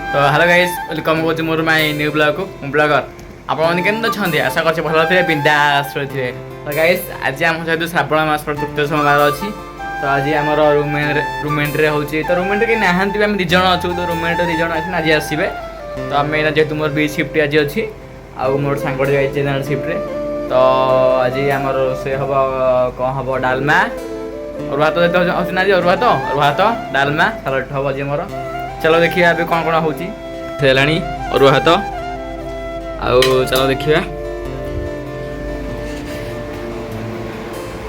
तो hello guys welcome कर मोर my new blog को ब्लॉगर आपन केन छंदी आशा करछे भलो थे बिंदास थे तो गाइस आज हम सहित श्रावण मास तृतीय सोमवार अछि तो आज हमर रूममेट रे होची तो रूममेट के नाहंती हम 2 जण अछु तो रूममेट 2 जण अछि आज आसीबे तो हम एना जेतु मोर बी शिफ्ट आज अछि आ मोर सांगड जाय छै नाल शिफ्ट रे तो आज हमर से हबो कोन हबो डालमा और भात देते होची ना जी और भात डालमा सलाड हबो जे मोर चलो देखिए अभी कौन कौन होची सेलानी और हाथ आउ चलो देखिए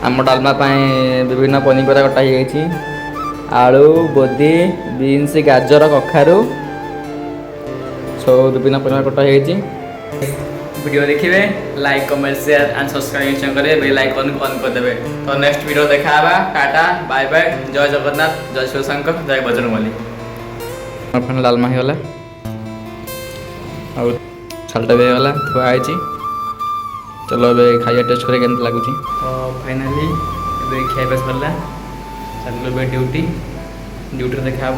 आम डालमा विभिन्न पनीपरिया कटा ही आलू बोदी बीन्स गाजर कखारू सब विभिन्न पनीपरिया कटा ही वीडियो देखिए like comment share and subscribe करेंगे बेल आइकन को ऑन कर देबे तो नेक्स्ट वीडियो देखा टाटा बाय बाय जय जगन्नाथ जय शिवशंकर जय बजरंगबली अपन डालमा होगा और सालटा भी होगा थुआई चलो ए खाइया टेस्ट करे केमती लगुच तो फाइनाली खाइबा सरला चलो ड्यूटी देखा